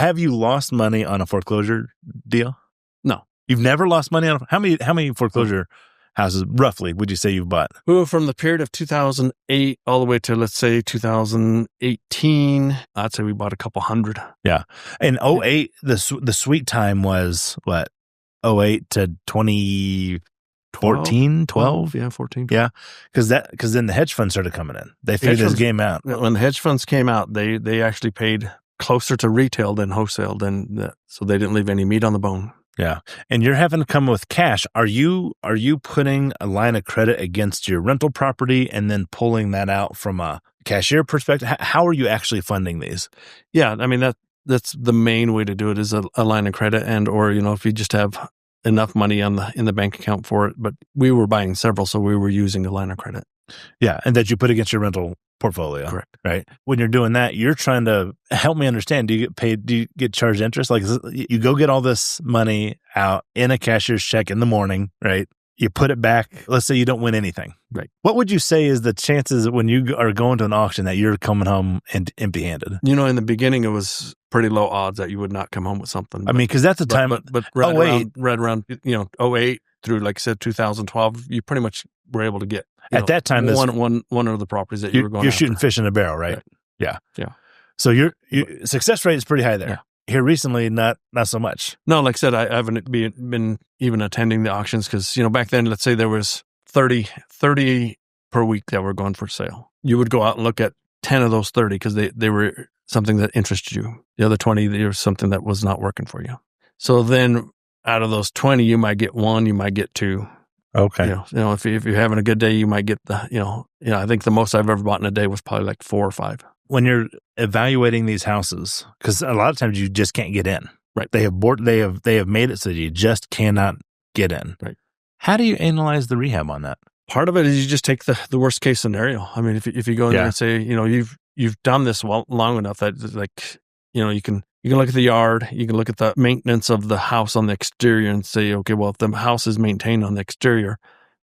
have you lost money on a foreclosure deal? No. You've never lost money on how many foreclosure houses roughly would you say you've bought? Well, from the period of 2008 all the way to, let's say, 2018, I'd say we bought a couple hundred. Yeah. In 08, the sweet time was what? 08 to 2014, 12? Yeah, 14. Yeah. Because then the hedge funds started coming in. They figured this game out. When the hedge funds came out, they actually paid closer to retail than wholesale, so they didn't leave any meat on the bone. Yeah. And you're having to come with cash. Are you putting a line of credit against your rental property and then pulling that out from a cashier perspective? How are you actually funding these? Yeah. I mean, that's the main way to do it is a line of credit or, if you just have enough money in the bank account for it. But we were buying several, so we were using a line of credit. Yeah. And that you put against your rental portfolio. Correct. Right. When you're doing that, you're trying to help me understand. Do you get paid? Do you get charged interest? Like you go get all this money out in a cashier's check in the morning, right? You put it back. Let's say you don't win anything. Right. What would you say is the chances when you are going to an auction that you're coming home empty-handed? In the beginning, it was pretty low odds that you would not come home with something. I mean, because that's the time. But right around 08 through, like I said, 2012, you pretty much were able to get at that time one of the properties that you were going. You're after. shooting fish in a barrel, right? Yeah. So your success rate is pretty high there. Yeah. Here recently, not so much. No, like I said, I haven't been even attending the auctions because back then, let's say there was 30 per week that were going for sale. You would go out and look at 10 of those 30 because they were something that interested you. The other 20, there was something that was not working for you. So then out of those 20, you might get one, you might get two. Okay. If you're having a good day, you might get I think the most I've ever bought in a day was probably like 4 or 5. When you're evaluating these houses, because a lot of times you just can't get in. Right. They have made it so you just cannot get in. Right. How do you analyze the rehab on that? Part of it is you just take the worst case scenario. I mean, if you go in there and say, you've done this long enough that you can look at the yard, you can look at the maintenance of the house on the exterior and say, okay, well, if the house is maintained on the exterior,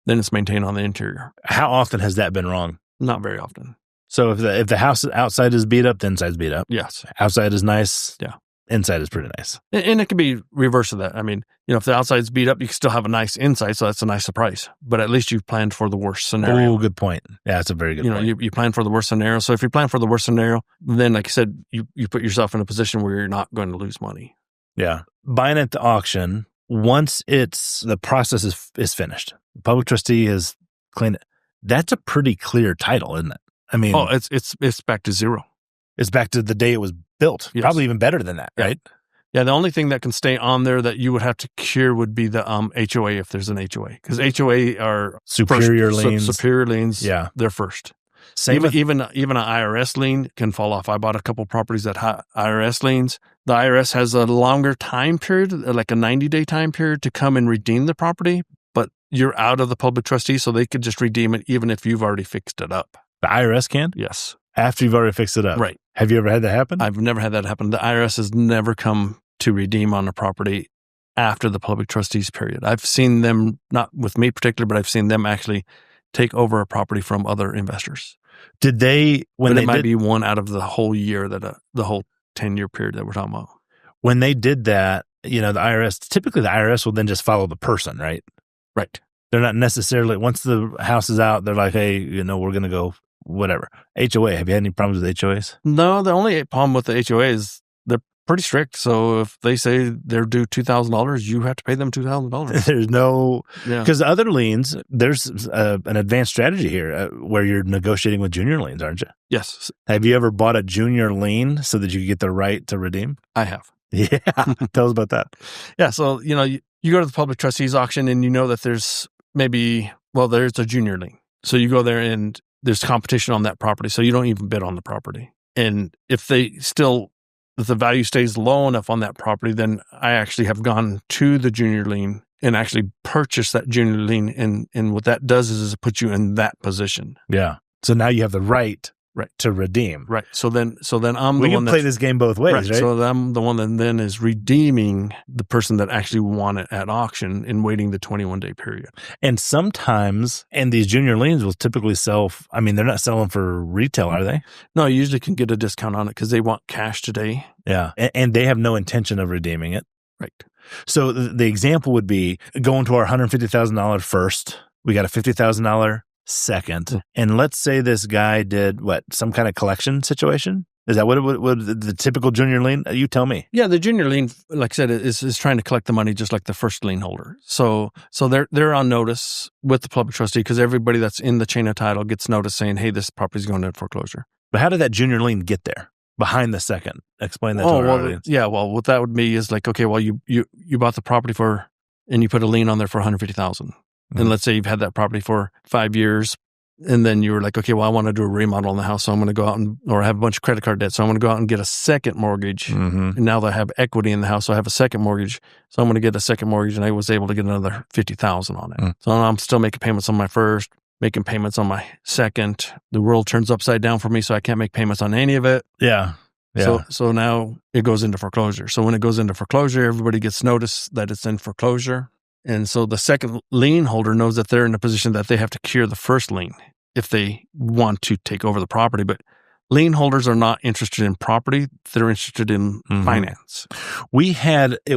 then it's maintained on the interior. How often has that been wrong? Not very often. So if the house outside is beat up, the inside's beat up. Yes. Outside is nice. Yeah. Inside is pretty nice. And it could be reverse of that. I mean, if the outside's beat up, you can still have a nice inside, so that's a nice surprise. But at least you've planned for the worst scenario. Oh, good point. Yeah, that's a very good point. You plan for the worst scenario. So if you plan for the worst scenario, then like I said, you put yourself in a position where you're not going to lose money. Yeah. Buying at the auction, once the process is finished, the public trustee has cleaned it. That's a pretty clear title, isn't it? I mean, it's back to zero. It's back to the day it was built. Yes. Probably even better than that, right? Yeah, the only thing that can stay on there that you would have to cure would be the HOA if there's an HOA, because HOA are superior liens. Superior liens. Yeah, they're first. Same even an IRS lien can fall off. I bought a couple properties that had IRS liens. The IRS has a longer time period, like a 90-day time period, to come and redeem the property, but you're out of the public trustee, so they could just redeem it even if you've already fixed it up. The IRS can? Yes. After you've already fixed it up? Right. Have you ever had that happen? I've never had that happen. The IRS has never come to redeem on a property after the public trustees period. I've seen them, not with me particularly, but I've seen them actually take over a property from other investors. Did they, it might be one out of the whole year the whole 10-year period that we're talking about. When they did that, the IRS will then just follow the person, right? Right. They're not necessarily, once the house is out, they're like, hey, we're going to go whatever. HOA, have you had any problems with HOAs? No, the only problem with the HOA is they're pretty strict. So if they say they're due $2,000, you have to pay them $2,000. There's no, because other liens, there's an advanced strategy here where you're negotiating with junior liens, aren't you? Yes. Have you ever bought a junior lien so that you could get the right to redeem? I have. Yeah. Tell us about that. Yeah. So, you go to the public trustees auction and that there's there's a junior lien. So you go there and there's competition on that property. So you don't even bid on the property. And if the value stays low enough on that property, then I actually have gone to the junior lien and actually purchased that junior lien. And what that does is it puts you in that position. Yeah. So now you have the right to redeem. Right. So then I'm we the one can play this game both ways, right? So I'm the one that then is redeeming the person that actually won it at auction and waiting the 21-day period. And sometimes, and these junior liens will typically sell, I mean, they're not selling for retail, are they? No, you usually can get a discount on it because they want cash today. Yeah. And they have no intention of redeeming it. Right. So the example would be going to our $150,000 first. We got a $50,000 second. And let's say this guy did some kind of collection situation? Is that what the typical junior lien? You tell me. Yeah, the junior lien, like I said, is trying to collect the money just like the first lien holder. So they're on notice with the public trustee because everybody that's in the chain of title gets notice saying, hey, this property's going into foreclosure. But how did that junior lien get there? Behind the second. Explain that to our audience. Yeah, well, what that would be is like, okay, well, you bought the property and you put a lien on there for $150,000. And let's say you've had that property for 5 years, and then you were like, okay, well, I want to do a remodel on the house, so I'm going to go out or I have a bunch of credit card debt, so I'm going to go out and get a second mortgage. And now that I have equity in the house, so I have a second mortgage, so I'm going to get a second mortgage, and I was able to get another $50,000 on it. So I'm still making payments on my first, making payments on my second. The world turns upside down for me, so I can't make payments on any of it. Yeah. So now it goes into foreclosure. So when it goes into foreclosure, everybody gets notice that it's in foreclosure. And so the second lien holder knows that they're in a position that they have to cure the first lien if they want to take over the property. But lien holders are not interested in property. They're interested in finance. We had, I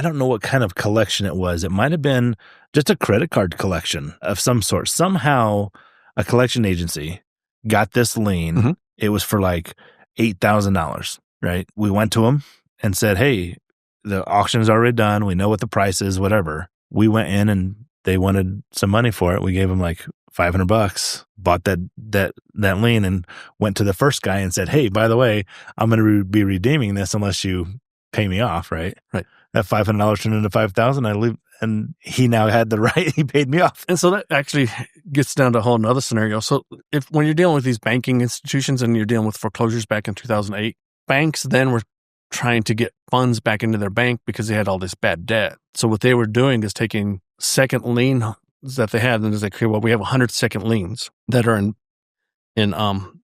don't know what kind of collection it was. It might have been just a credit card collection of some sort. Somehow a collection agency got this lien. It was for like $8,000, right? We went to them and said, hey, the auction's already done. We know what the price is, whatever. We went in and they wanted some money for it. We gave them like $500, bought that lien, and went to the first guy and said, hey, by the way, I'm going to be redeeming this unless you pay me off, right? Right. That $500 turned into $5,000. I leave, and he now had the right. He paid me off. And so that actually gets down to a whole other scenario. So when you're dealing with these banking institutions and you're dealing with foreclosures back in 2008, banks then were trying to get funds back into their bank because they had all this bad debt. So what they were doing is taking second liens that they had, and it's like, okay, well, we have 100 second liens that are in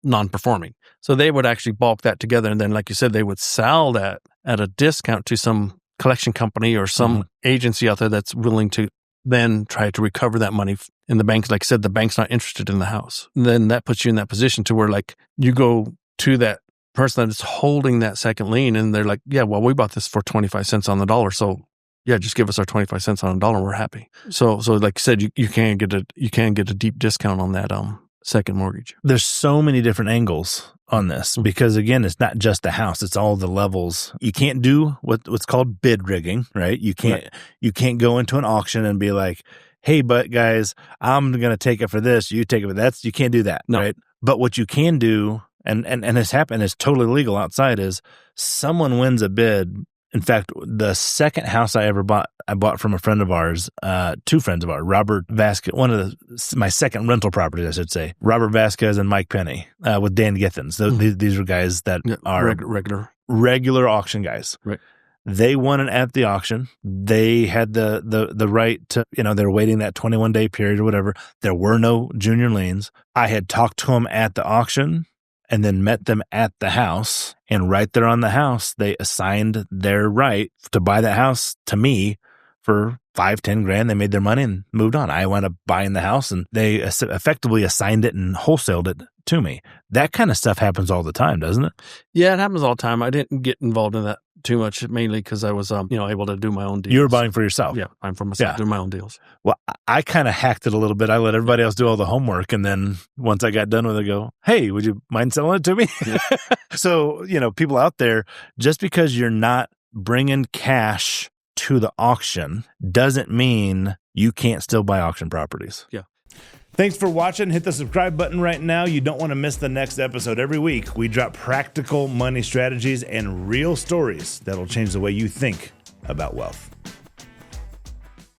non-performing. So they would actually bulk that together, and then, like you said, they would sell that at a discount to some collection company or some agency out there that's willing to then try to recover that money. And the bank, like I said, the bank's not interested in the house. And then that puts you in that position to where, like, you go to that person that's holding that second lien, and they're like, yeah, well, we bought this for 25 cents on the dollar, so yeah, just give us our 25 cents on a dollar, we're happy. So like I said, you can get a deep discount on that second mortgage. There's so many different angles on this because, again, it's not just the house, it's all the levels. You can't do what's called bid rigging, right? You can't go into an auction and be like, hey, but guys, I'm going to take it for this, you take it for that. You can't do that, right? But what you can do, and it's happened, it's totally legal outside, is someone wins a bid. In fact, the second house I bought from a friend of ours, two friends of ours, Robert Vasquez, my second rental property, I should say, Robert Vasquez and Mike Penny, with Dan Githens. These are guys that are regular auction guys. Right. They won it at the auction. They had the right to, they're waiting that 21-day period or whatever. There were no junior liens. I had talked to them at the auction and then met them at the house. And right there on the house, they assigned their right to buy that house to me for $5-10 They made their money and moved on. I wound up buying the house, and they effectively assigned it and wholesaled it to me. That kind of stuff happens all the time, doesn't it? Yeah, it happens all the time. I didn't get involved in that too much, mainly because I was, able to do my own deals. You were buying for yourself. Yeah, buying for myself, doing my own deals. Well, I kind of hacked it a little bit. I let everybody else do all the homework, and then once I got done with it, I go, hey, would you mind selling it to me? Yeah. So, people out there, just because you're not bringing cash to the auction doesn't mean you can't still buy auction properties. Yeah. Thanks for watching. Hit the subscribe button right now. You don't want to miss the next episode. Every week, we drop practical money strategies and real stories that'll change the way you think about wealth.